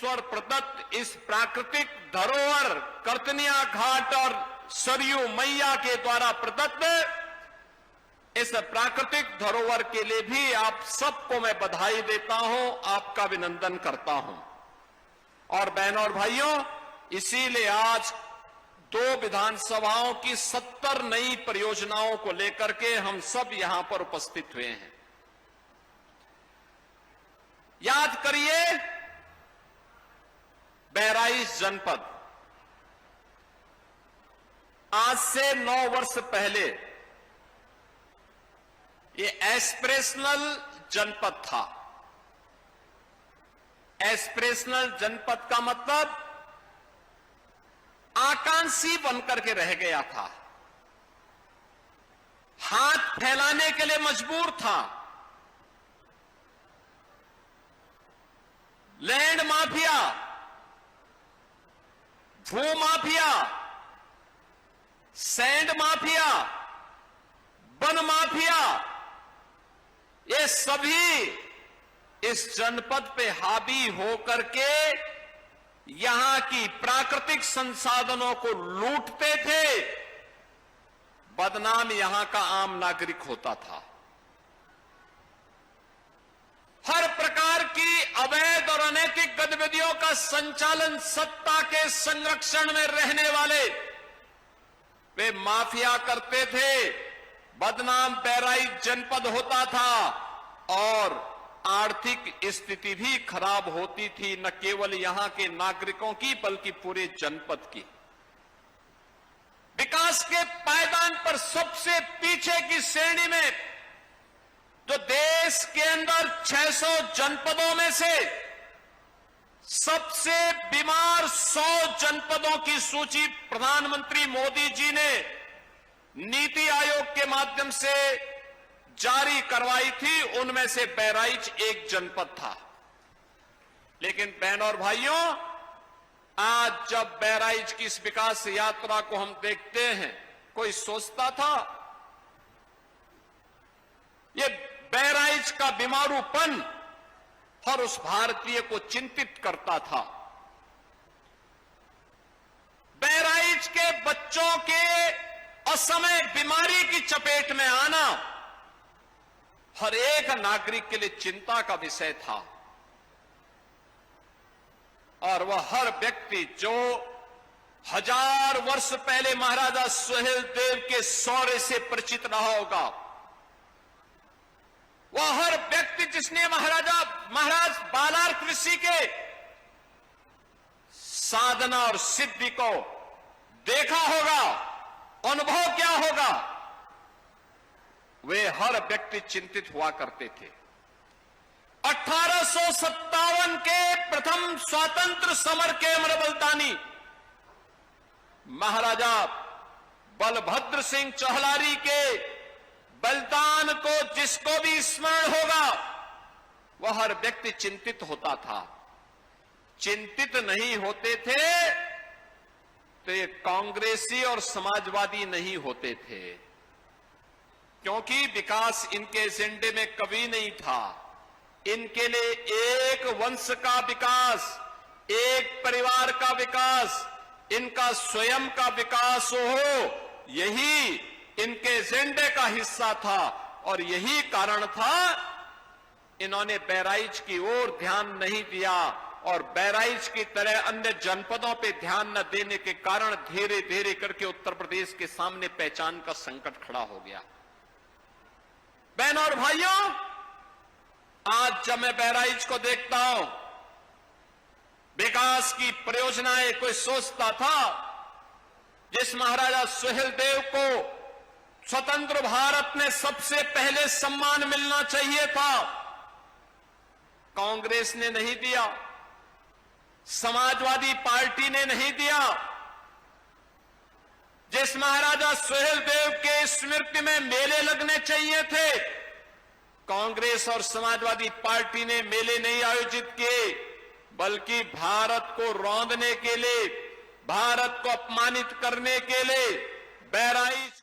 ईश्वर प्रदत्त इस प्राकृतिक धरोहर कर्तनिया घाट और सरयू मैया के द्वारा प्रदत्त इस प्राकृतिक धरोहर के लिए भी आप सबको मैं बधाई देता हूं, आपका अभिनंदन करता हूं। और बहनों और भाइयों, इसीलिए आज 2 विधानसभाओं की 70 नई परियोजनाओं को लेकर के हम सब यहां पर उपस्थित हुए हैं। याद करिए, बहराइच जनपद आज से 9 वर्ष पहले ये एस्पिरेशनल जनपद था। एस्पिरेशनल जनपद का मतलब आकांक्षी बनकर के रह गया था, हाथ फैलाने के लिए मजबूर था। लैंड माफिया, भू mafia, sand mafia, one mafia, ये सभी इस जनपद पे हावी होकर के यहां की प्राकृतिक संसाधनों को लूटते थे। बदनाम यहां का आम नागरिक होता था। हर प्रकार की अवैध और अनैतिक गतिविधियों का संचालन सत्ता के संरक्षण में रहने वाले वे माफिया करते थे। बदनाम बहराइच जनपद होता था और आर्थिक स्थिति भी खराब होती थी, न केवल यहां के नागरिकों की बल्कि पूरे जनपद की। विकास के पायदान पर सबसे पीछे की श्रेणी में जो देश के अंदर 600 जनपदों में से सबसे बीमार 100 जनपदों की सूची प्रधानमंत्री मोदी जी ने नीति आयोग के माध्यम से जारी करवाई थी, उनमें से बहराइच एक जनपद था। लेकिन बहनों और भाइयों, आज जब बहराइच की इस विकास यात्रा को हम देखते हैं, कोई सोचता था ये बहराइच का बीमारूपन हर उस भारतीय को चिंतित करता था। बहराइच के बच्चों के असमय बीमारी की चपेट में आना हर एक नागरिक के लिए चिंता का विषय था। और वह हर व्यक्ति जो 1000 वर्ष पहले महाराजा सुहेलदेव के शौर्य से परिचित रहा होगा, वह हर व्यक्ति जिसने महाराज बालार्क ऋषि के साधना और सिद्धि को देखा होगा, अनुभव क्या होगा, वे हर व्यक्ति चिंतित हुआ करते थे। 1857 के प्रथम स्वतंत्र समर के अमर बलिदानी महाराजा बलभद्र सिंह चौहलारी के बलिदान को जिसको भी स्मरण होगा, वह हर व्यक्ति चिंतित होता था। चिंतित नहीं होते थे तो ये कांग्रेसी और समाजवादी नहीं होते थे, क्योंकि विकास इनके एजेंडे में कभी नहीं था। इनके लिए एक वंश का विकास, एक परिवार का विकास, इनका स्वयं का विकास हो, यही इनके एजेंडे का हिस्सा था। और यही कारण था इन्होंने बहराइच की ओर ध्यान नहीं दिया और बहराइच की तरह अन्य जनपदों पे ध्यान न देने के कारण धीरे धीरे करके उत्तर प्रदेश के सामने पहचान का संकट खड़ा हो गया। बहनों और भाइयों, आज जब मैं बहराइच को देखता हूं, विकास की परियोजनाएं, कोई सोचता था जिस महाराजा सुहेलदेव को स्वतंत्र भारत में सबसे पहले सम्मान मिलना चाहिए था, कांग्रेस ने नहीं दिया, समाजवादी पार्टी ने नहीं दिया। जिस महाराजा सुहेलदेव के स्मृति में मेले लगने चाहिए थे, कांग्रेस और समाजवादी पार्टी ने मेले नहीं आयोजित किए, बल्कि भारत को रौंदने के लिए, भारत को अपमानित करने के लिए बहराइच